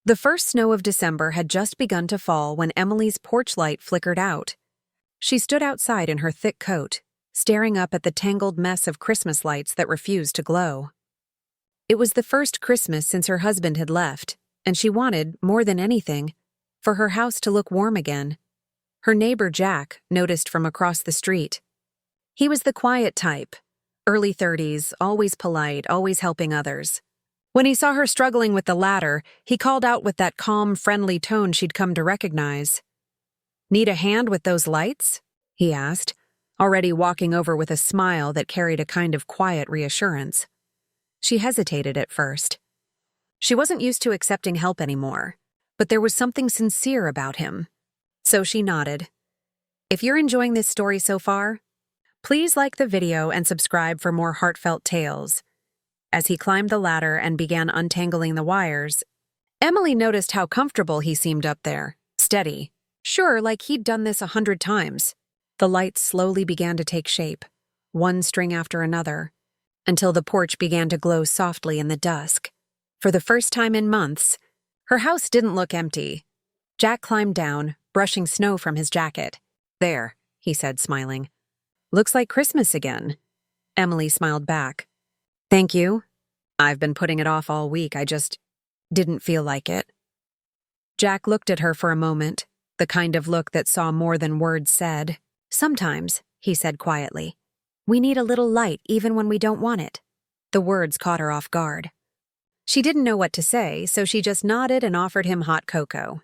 The first snow of December had just begun to fall when Emily's porch light flickered out. She stood outside in her thick coat, staring up at the tangled mess of Christmas lights that refused to glow. It was the first Christmas since her husband had left, and she wanted, more than anything, for her house to look warm again. Her neighbor Jack noticed from across the street. He was the quiet type, early 30s, always polite, always helping others. When he saw her struggling with the ladder, he called out with that calm, friendly tone she'd come to recognize. "Need a hand with those lights?" he asked, already walking over with a smile that carried a kind of quiet reassurance. She hesitated at first. She wasn't used to accepting help anymore, but there was something sincere about him. So she nodded. If you're enjoying this story so far, please like the video and subscribe for more heartfelt tales. As he climbed the ladder and began untangling the wires, Emily noticed how comfortable he seemed up there, steady, sure, like he'd done this 100 times. The lights slowly began to take shape, one string after another, until the porch began to glow softly in the dusk. For the first time in months, her house didn't look empty. Jack climbed down, brushing snow from his jacket. "There," he said, smiling. "Looks like Christmas again." Emily smiled back. "Thank you. I've been putting it off all week. I just didn't feel like it." Jack looked at her for a moment, the kind of look that saw more than words said. "Sometimes," he said quietly, "we need a little light even when we don't want it." The words caught her off guard. She didn't know what to say, so she just nodded and offered him hot cocoa.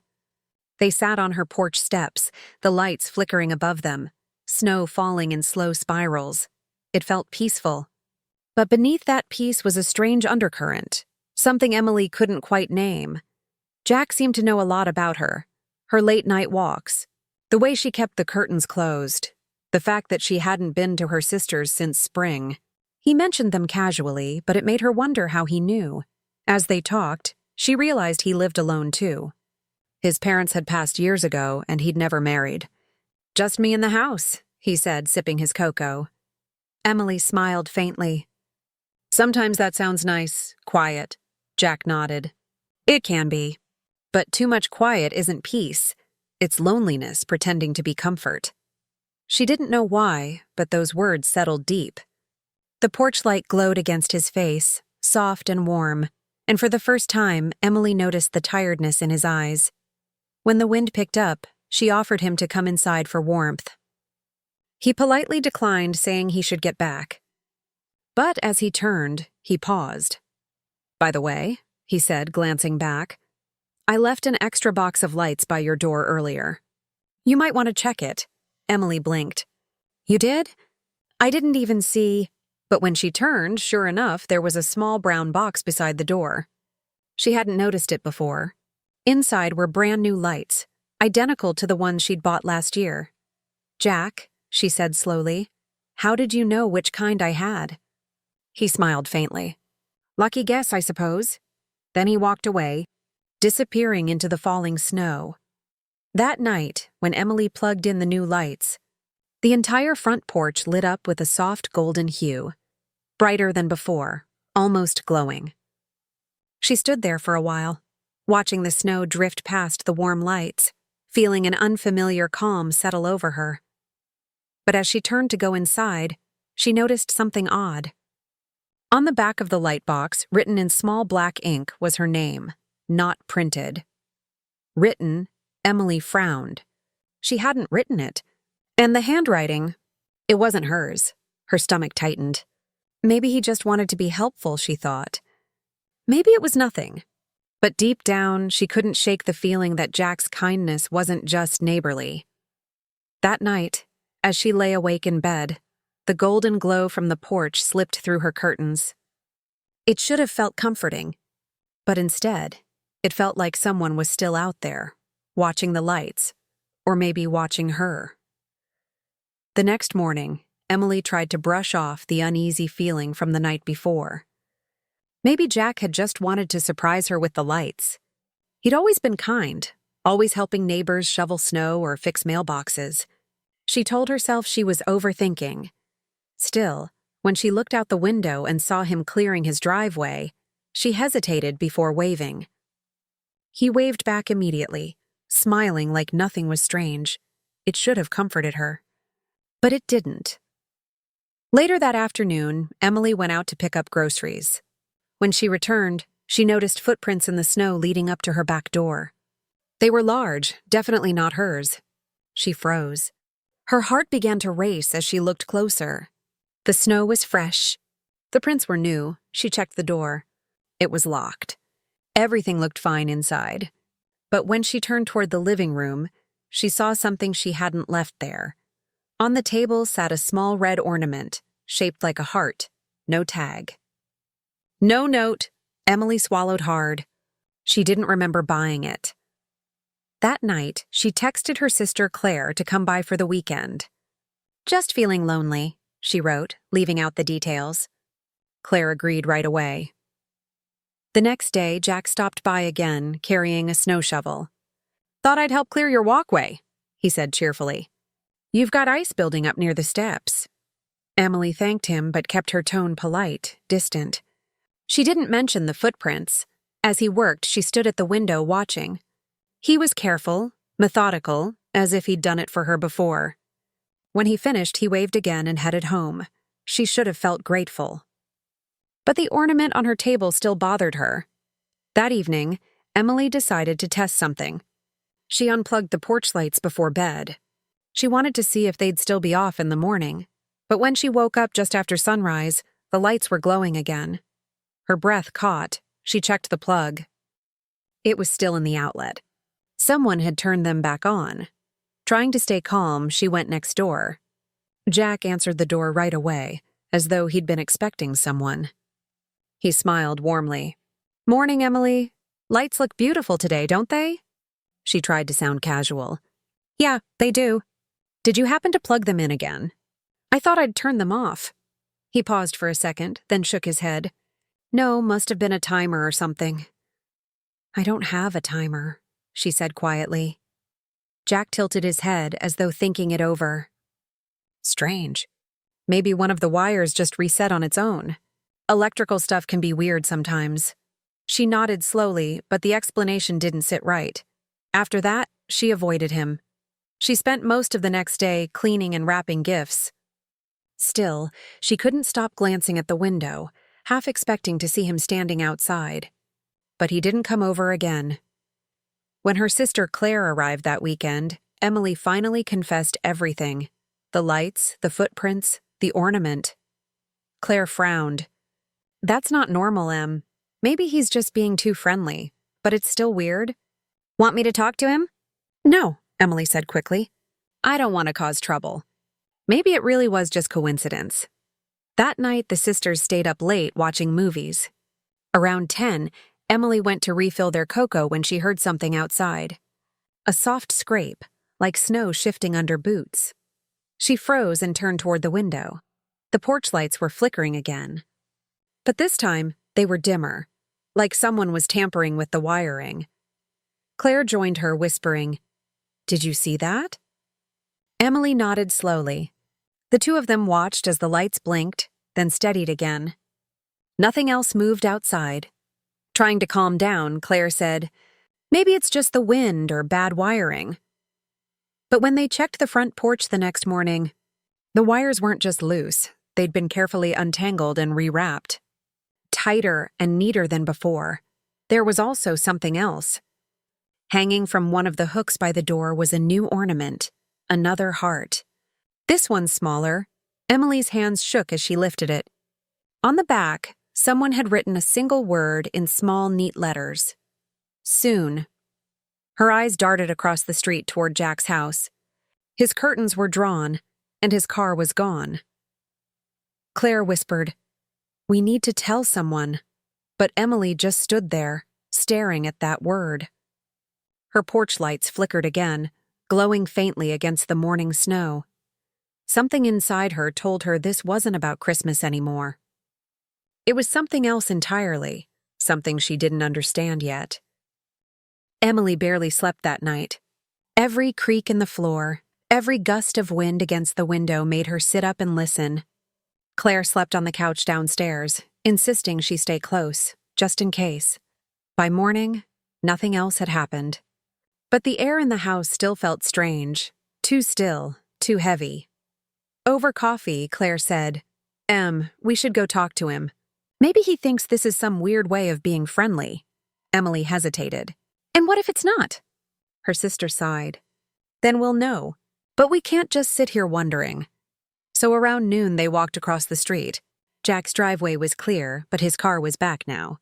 They sat on her porch steps, the lights flickering above them, snow falling in slow spirals. It felt peaceful. But beneath that peace was a strange undercurrent, something Emily couldn't quite name. Jack seemed to know a lot about her late-night walks, the way she kept the curtains closed, the fact that she hadn't been to her sister's since spring. He mentioned them casually, but it made her wonder how he knew. As they talked, she realized he lived alone too. His parents had passed years ago, and he'd never married. "Just me in the house," he said, sipping his cocoa. Emily smiled faintly. "Sometimes that sounds nice, quiet." Jack nodded. "It can be. But too much quiet isn't peace. It's loneliness pretending to be comfort." She didn't know why, but those words settled deep. The porch light glowed against his face, soft and warm, and for the first time, Emily noticed the tiredness in his eyes. When the wind picked up, she offered him to come inside for warmth. He politely declined, saying he should get back. But as he turned, he paused. "By the way," he said, glancing back, "I left an extra box of lights by your door earlier. You might want to check it." Emily blinked. "You did? I didn't even see..." But when she turned, sure enough, there was a small brown box beside the door. She hadn't noticed it before. Inside were brand new lights, identical to the ones she'd bought last year. "Jack," she said slowly, "how did you know which kind I had?" He smiled faintly. "Lucky guess, I suppose." Then he walked away, disappearing into the falling snow. That night, when Emily plugged in the new lights, the entire front porch lit up with a soft golden hue, brighter than before, almost glowing. She stood there for a while, watching the snow drift past the warm lights, feeling an unfamiliar calm settle over her. But as she turned to go inside, she noticed something odd. On the back of the light box, written in small black ink, was her name, not printed. Written, Emily frowned. She hadn't written it. And the handwriting, it wasn't hers. Her stomach tightened. Maybe he just wanted to be helpful, she thought. Maybe it was nothing. But deep down, she couldn't shake the feeling that Jack's kindness wasn't just neighborly. That night, as she lay awake in bed, the golden glow from the porch slipped through her curtains. It should have felt comforting, but instead, it felt like someone was still out there, watching the lights, or maybe watching her. The next morning, Emily tried to brush off the uneasy feeling from the night before. Maybe Jack had just wanted to surprise her with the lights. He'd always been kind, always helping neighbors shovel snow or fix mailboxes. She told herself she was overthinking. Still, when she looked out the window and saw him clearing his driveway, she hesitated before waving. He waved back immediately, smiling like nothing was strange. It should have comforted her. But it didn't. Later that afternoon, Emily went out to pick up groceries. When she returned, she noticed footprints in the snow leading up to her back door. They were large, definitely not hers. She froze. Her heart began to race as she looked closer. The snow was fresh. The prints were new. She checked the door. It was locked. Everything looked fine inside. But when she turned toward the living room, she saw something she hadn't left there. On the table sat a small red ornament, shaped like a heart, no tag. No note. Emily swallowed hard. She didn't remember buying it. That night, she texted her sister Claire to come by for the weekend. "Just feeling lonely," she wrote, leaving out the details. Claire agreed right away. The next day, Jack stopped by again, carrying a snow shovel. "Thought I'd help clear your walkway," he said cheerfully. "You've got ice building up near the steps." Emily thanked him but kept her tone polite, distant. She didn't mention the footprints. As he worked, she stood at the window watching. He was careful, methodical, as if he'd done it for her before. When he finished, he waved again and headed home. She should have felt grateful. But the ornament on her table still bothered her. That evening, Emily decided to test something. She unplugged the porch lights before bed. She wanted to see if they'd still be off in the morning. But when she woke up just after sunrise, the lights were glowing again. Her breath caught. She checked the plug. It was still in the outlet. Someone had turned them back on. Trying to stay calm, she went next door. Jack answered the door right away, as though he'd been expecting someone. He smiled warmly. "Morning, Emily. Lights look beautiful today, don't they?" She tried to sound casual. "Yeah, they do. Did you happen to plug them in again? I thought I'd turn them off." He paused for a second, then shook his head. "No, must have been a timer or something." "I don't have a timer," she said quietly. Jack tilted his head as though thinking it over. Strange. Maybe one of the wires just reset on its own. Electrical stuff can be weird sometimes. She nodded slowly, but the explanation didn't sit right. After that, she avoided him. She spent most of the next day cleaning and wrapping gifts. Still, she couldn't stop glancing at the window, half expecting to see him standing outside. But he didn't come over again. When her sister Claire arrived that weekend, Emily finally confessed everything. The lights, the footprints, the ornament. Claire frowned. "That's not normal, Em. Maybe he's just being too friendly, but it's still weird." "Want me to talk to him?" "No," Emily said quickly. "I don't want to cause trouble. Maybe it really was just coincidence." That night, the sisters stayed up late watching movies. Around 10, Emily went to refill their cocoa when she heard something outside. A soft scrape, like snow shifting under boots. She froze and turned toward the window. The porch lights were flickering again. But this time, they were dimmer, like someone was tampering with the wiring. Claire joined her, whispering, "Did you see that?" Emily nodded slowly. The two of them watched as the lights blinked, then steadied again. Nothing else moved outside. Trying to calm down, Claire said, "Maybe it's just the wind or bad wiring." But when they checked the front porch the next morning, the wires weren't just loose. They'd been carefully untangled and rewrapped. Tighter and neater than before. There was also something else. Hanging from one of the hooks by the door was a new ornament, another heart. This one smaller. Emily's hands shook as she lifted it. On the back, someone had written a single word in small, neat letters. Soon. Her eyes darted across the street toward Jack's house. His curtains were drawn, and his car was gone. Claire whispered, "We need to tell someone." But Emily just stood there, staring at that word. Her porch lights flickered again, glowing faintly against the morning snow. Something inside her told her this wasn't about Christmas anymore. It was something else entirely, something she didn't understand yet. Emily barely slept that night. Every creak in the floor, every gust of wind against the window made her sit up and listen. Claire slept on the couch downstairs, insisting she stay close, just in case. By morning, Nothing else had happened. But the air in the house still felt strange, too still, too heavy. Over coffee, Claire said, We should go talk to him. Maybe he thinks this is some weird way of being friendly." Emily hesitated. "And what if it's not?" Her sister sighed. "Then we'll know. But we can't just sit here wondering." So around noon they walked across the street. Jack's driveway was clear, but his car was back now.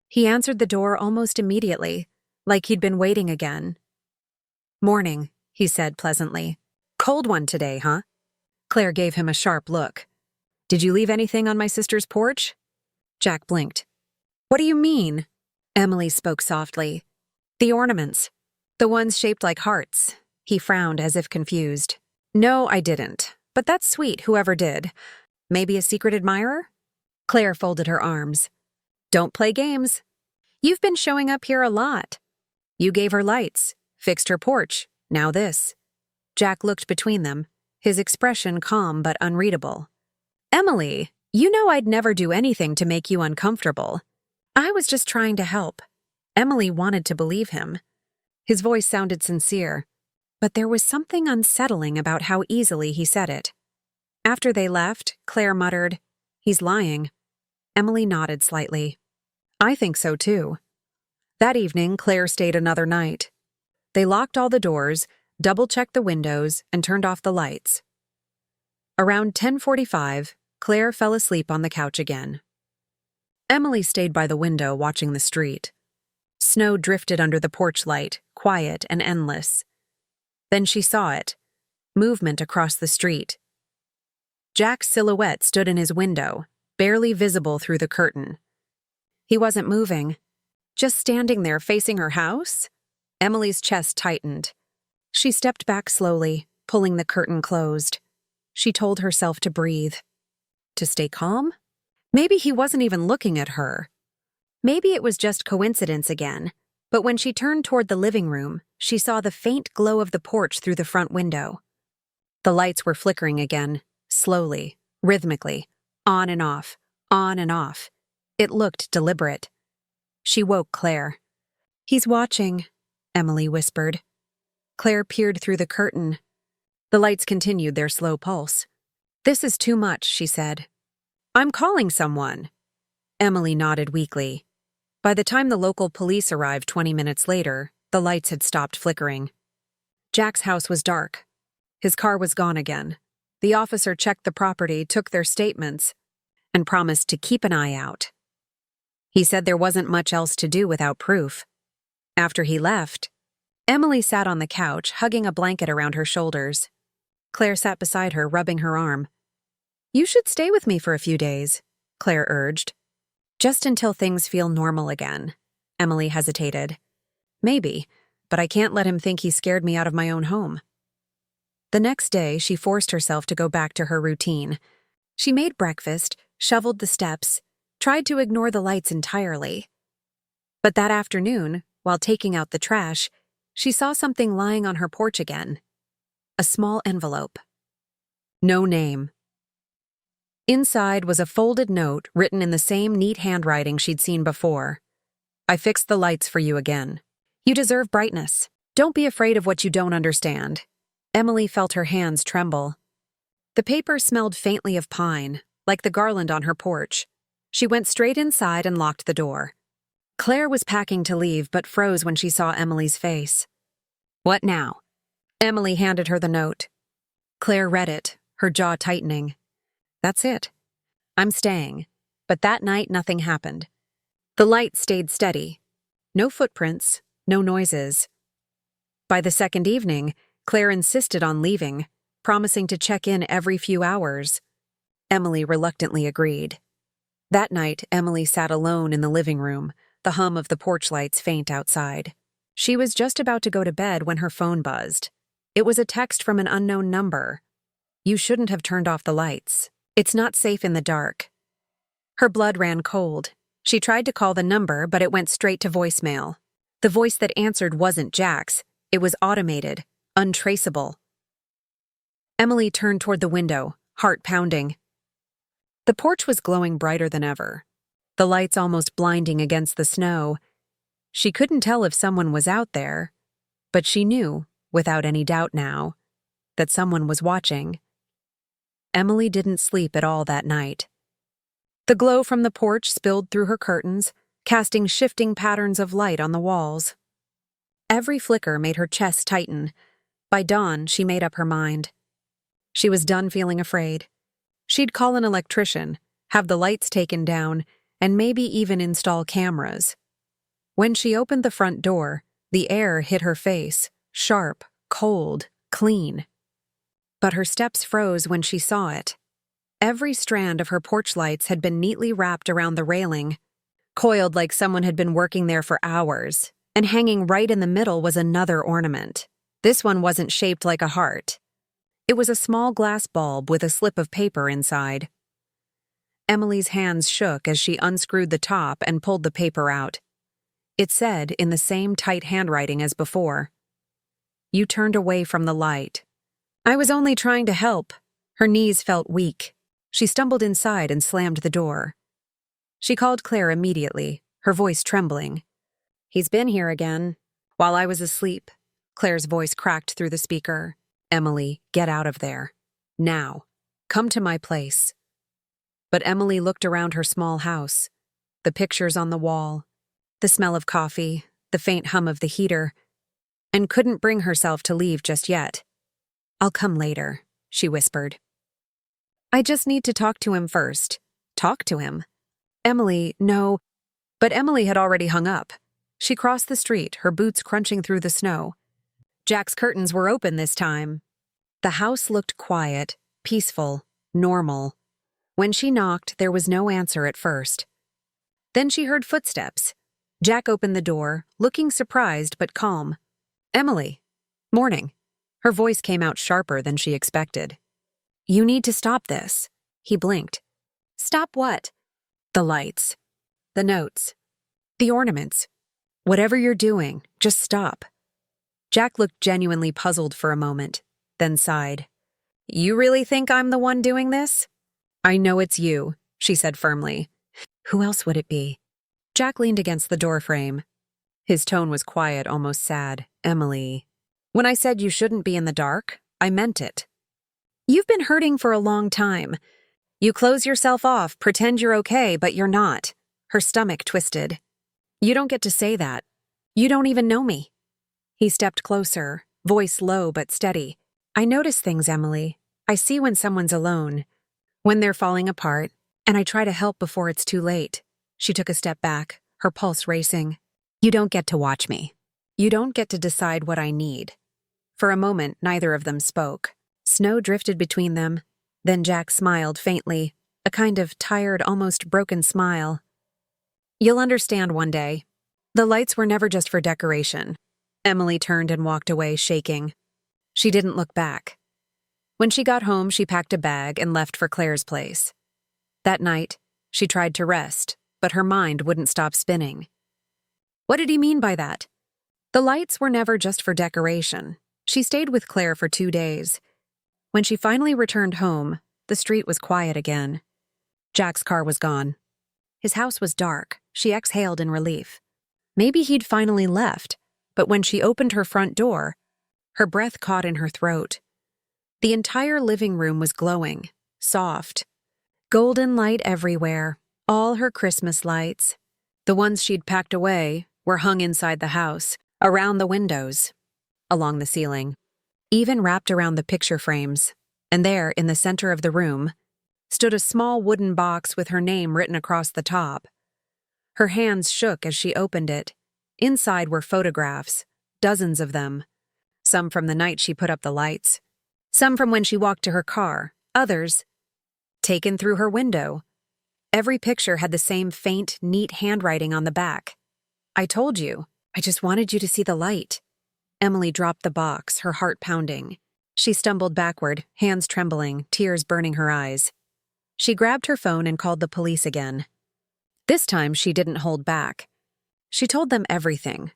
He answered the door almost immediately, like he'd been waiting again. "Morning," he said pleasantly. "Cold one today, huh?" Claire gave him a sharp look. "Did you leave anything on my sister's porch?" Jack blinked. "What do you mean?" Emily spoke softly. "The ornaments. The ones shaped like hearts." He frowned as if confused. "No, I didn't. But that's sweet, whoever did. Maybe a secret admirer?" Claire folded her arms. "Don't play games. You've been showing up here a lot. You gave her lights, fixed her porch, now this." Jack looked between them, his expression calm but unreadable. "Emily, you know I'd never do anything to make you uncomfortable. I was just trying to help." Emily wanted to believe him. His voice sounded sincere, but there was something unsettling about how easily he said it. After they left, Claire muttered, "He's lying." Emily nodded slightly. "I think so too." That evening, Claire stayed another night. They locked all the doors, double-checked the windows, and turned off the lights. Around 10:45, Claire fell asleep on the couch again. Emily stayed by the window watching the street. Snow drifted under the porch light, quiet and endless. Then she saw it. Movement across the street. Jack's silhouette stood in his window, barely visible through the curtain. He wasn't moving. Just standing there facing her house? Emily's chest tightened. She stepped back slowly, pulling the curtain closed. She told herself to breathe. To stay calm? Maybe he wasn't even looking at her. Maybe it was just coincidence again, but when she turned toward the living room, she saw the faint glow of the porch through the front window. The lights were flickering again, slowly, rhythmically, on and off, on and off. It looked deliberate. She woke Claire. "He's watching," Emily whispered. Claire peered through the curtain. The lights continued their slow pulse. "This is too much," she said. "I'm calling someone." Emily nodded weakly. By the time the local police arrived 20 minutes later, the lights had stopped flickering. Jack's house was dark. His car was gone again. The officer checked the property, took their statements, and promised to keep an eye out. He said there wasn't much else to do without proof. After he left, Emily sat on the couch, hugging a blanket around her shoulders. Claire sat beside her, rubbing her arm. "You should stay with me for a few days," Claire urged. "Just until things feel normal again." Emily hesitated. "Maybe, but I can't let him think he scared me out of my own home." The next day, she forced herself to go back to her routine. She made breakfast, shoveled the steps, tried to ignore the lights entirely. But that afternoon, while taking out the trash, she saw something lying on her porch again. A small envelope. No name. Inside was a folded note written in the same neat handwriting she'd seen before. "I fixed the lights for you again. You deserve brightness. Don't be afraid of what you don't understand." Emily felt her hands tremble. The paper smelled faintly of pine, like the garland on her porch. She went straight inside and locked the door. Claire was packing to leave but froze when she saw Emily's face. "What now?" Emily handed her the note. Claire read it, her jaw tightening. "That's it. I'm staying." But that night, nothing happened. The light stayed steady. No footprints, no noises. By the second evening, Claire insisted on leaving, promising to check in every few hours. Emily reluctantly agreed. That night, Emily sat alone in the living room, the hum of the porch lights faint outside. She was just about to go to bed when her phone buzzed. It was a text from an unknown number. "You shouldn't have turned off the lights. It's not safe in the dark." Her blood ran cold. She tried to call the number, but it went straight to voicemail. The voice that answered wasn't Jack's. It was automated, untraceable. Emily turned toward the window, heart pounding. The porch was glowing brighter than ever, the lights almost blinding against the snow. She couldn't tell if someone was out there, but she knew, without any doubt now, that someone was watching. Emily didn't sleep at all that night. The glow from the porch spilled through her curtains, casting shifting patterns of light on the walls. Every flicker made her chest tighten. By dawn, she made up her mind. She was done feeling afraid. She'd call an electrician, have the lights taken down, and maybe even install cameras. When she opened the front door, the air hit her face, sharp, cold, clean. But her steps froze when she saw it. Every strand of her porch lights had been neatly wrapped around the railing, coiled like someone had been working there for hours, and hanging right in the middle was another ornament. This one wasn't shaped like a heart. It was a small glass bulb with a slip of paper inside. Emily's hands shook as she unscrewed the top and pulled the paper out. It said, in the same tight handwriting as before, "You turned away from the light." "I was only trying to help." Her knees felt weak. She stumbled inside and slammed the door. She called Claire immediately, her voice trembling. "He's been here again. While I was asleep." Claire's voice cracked through the speaker. "Emily, get out of there. Now. Come to my place." But Emily looked around her small house. The pictures on the wall, the smell of coffee, the faint hum of the heater, and couldn't bring herself to leave just yet. "I'll come later," she whispered. "I just need to talk to him first." Talk to him? Emily, no. But Emily had already hung up. She crossed the street, her boots crunching through the snow. Jack's curtains were open this time. The house looked quiet, peaceful, normal. When she knocked, there was no answer at first. Then she heard footsteps. Jack opened the door, looking surprised but calm. "Emily." "Morning." Her voice came out sharper than she expected. "You need to stop this." He blinked. "Stop what?" "The lights. The notes. The ornaments. Whatever you're doing, just stop." Jack looked genuinely puzzled for a moment, then sighed. "You really think I'm the one doing this?" "I know it's you," she said firmly. "Who else would it be?" Jack leaned against the doorframe. His tone was quiet, almost sad. "Emily, when I said you shouldn't be in the dark, I meant it. You've been hurting for a long time. You close yourself off, pretend you're okay, but you're not." Her stomach twisted. "You don't get to say that. You don't even know me." He stepped closer, voice low but steady. "I notice things, Emily. I see when someone's alone, when they're falling apart, and I try to help before it's too late." She took a step back, her pulse racing. "You don't get to watch me. You don't get to decide what I need." For a moment, neither of them spoke. Snow drifted between them. Then Jack smiled faintly, a kind of tired, almost broken smile. "You'll understand one day. The lights were never just for decoration." Emily turned and walked away, shaking. She didn't look back. When she got home, she packed a bag and left for Claire's place. That night, she tried to rest, but her mind wouldn't stop spinning. What did he mean by that? The lights were never just for decoration. She stayed with Claire for 2 days. When she finally returned home, the street was quiet again. Jack's car was gone. His house was dark. She exhaled in relief. Maybe he'd finally left, but when she opened her front door, her breath caught in her throat. The entire living room was glowing, soft. Golden light everywhere, all her Christmas lights. The ones she'd packed away were hung inside the house, around the windows, along the ceiling, even wrapped around the picture frames. And there, in the center of the room, stood a small wooden box with her name written across the top. Her hands shook as she opened it. Inside were photographs, dozens of them. Some from the night she put up the lights. Some from when she walked to her car. Others taken through her window. Every picture had the same faint, neat handwriting on the back. "I told you. I just wanted you to see the light." Emily dropped the box, her heart pounding. She stumbled backward, hands trembling, tears burning her eyes. She grabbed her phone and called the police again. This time, she didn't hold back. She told them everything.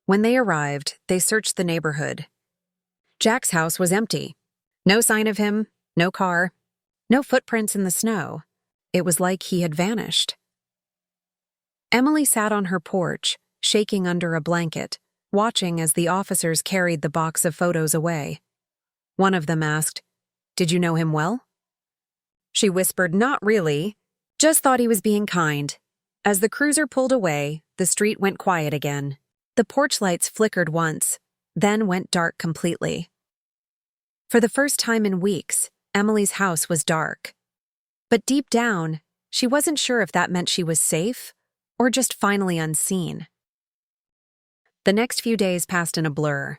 When they arrived, they searched the neighborhood. Jack's house was empty. No sign of him, no car, no footprints in the snow. It was like he had vanished. Emily sat on her porch, shaking under a blanket, watching as the officers carried the box of photos away. One of them asked, "Did you know him well?" She whispered, "Not really. Just thought he was being kind." As the cruiser pulled away, the street went quiet again. The porch lights flickered once, then went dark completely. For the first time in weeks, Emily's house was dark. But deep down, she wasn't sure if that meant she was safe or just finally unseen. The next few days passed in a blur.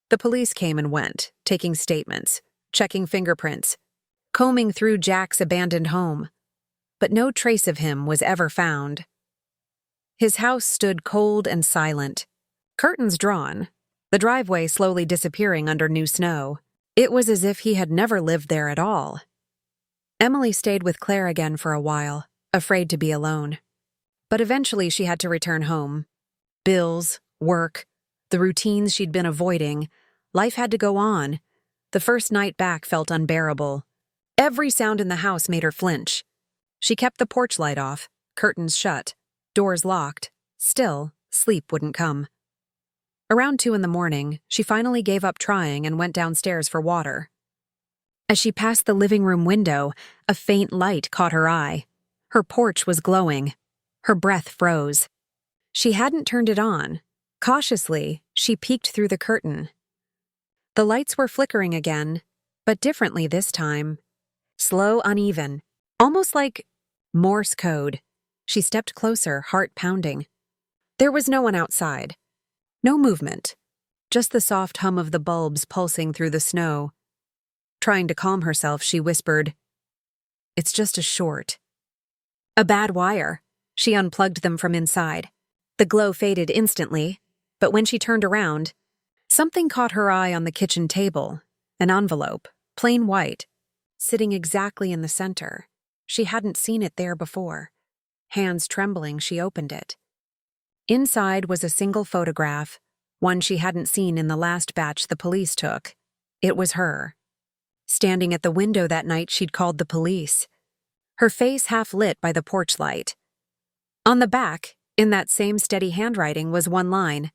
The police came and went, taking statements, checking fingerprints, combing through Jack's abandoned home. But no trace of him was ever found. His house stood cold and silent, curtains drawn, the driveway slowly disappearing under new snow. It was as if he had never lived there at all. Emily stayed with Claire again for a while, afraid to be alone. But eventually she had to return home. Bills, work, the routines she'd been avoiding, life had to go on. The first night back felt unbearable. Every sound in the house made her flinch. She kept the porch light off, curtains shut, doors locked. Still, sleep wouldn't come. Around 2 a.m, she finally gave up trying and went downstairs for water. As she passed the living room window, a faint light caught her eye. Her porch was glowing. Her breath froze. She hadn't turned it on. Cautiously, she peeked through the curtain. The lights were flickering again, but differently this time. Slow, uneven, almost like Morse code. She stepped closer, heart pounding. There was no one outside. No movement. Just the soft hum of the bulbs pulsing through the snow. Trying to calm herself, she whispered, "It's just a short." A bad wire. She unplugged them from inside. The glow faded instantly, but when she turned around, something caught her eye on the kitchen table. An envelope, plain white, sitting exactly in the center. She hadn't seen it there before. Hands trembling, she opened it. Inside was a single photograph, one she hadn't seen in the last batch the police took. It was her. Standing at the window that night she'd called the police. Her face half lit by the porch light. On the back, in that same steady handwriting, was one line.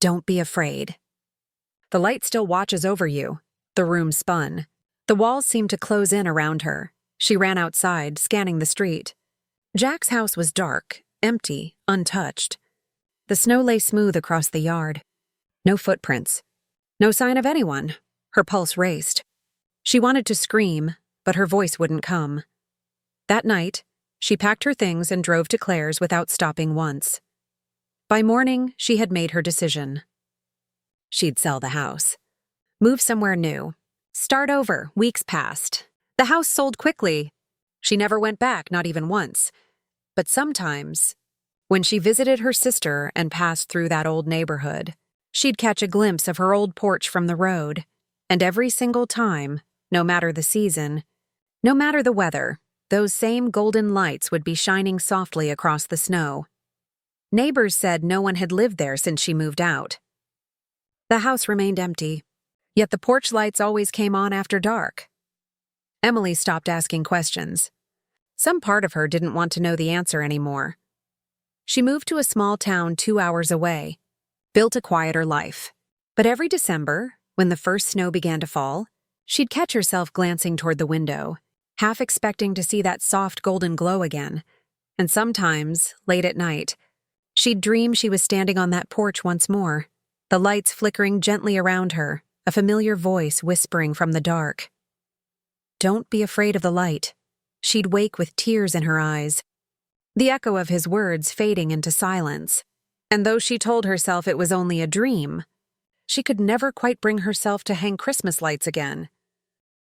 "Don't be afraid." The light still watches over you. The room spun. The walls seemed to close in around her. She ran outside, scanning the street. Jack's house was dark, empty, untouched. The snow lay smooth across the yard. No footprints. No sign of anyone. Her pulse raced. She wanted to scream, but her voice wouldn't come. That night, she packed her things and drove to Claire's without stopping once. By morning, she had made her decision. She'd sell the house. Move somewhere new. Start over. Weeks passed. The house sold quickly. She never went back, not even once. But sometimes, when she visited her sister and passed through that old neighborhood, she'd catch a glimpse of her old porch from the road. And every single time, no matter the season, no matter the weather, those same golden lights would be shining softly across the snow. Neighbors said no one had lived there since she moved out. The house remained empty, yet the porch lights always came on after dark. Emily stopped asking questions. Some part of her didn't want to know the answer anymore. She moved to a small town 2 hours away, built a quieter life. But every December, when the first snow began to fall, she'd catch herself glancing toward the window, half expecting to see that soft golden glow again. And sometimes, late at night, she'd dream she was standing on that porch once more, the lights flickering gently around her, a familiar voice whispering from the dark. "Don't be afraid of the light." She'd wake with tears in her eyes, the echo of his words fading into silence. And though she told herself it was only a dream, she could never quite bring herself to hang Christmas lights again.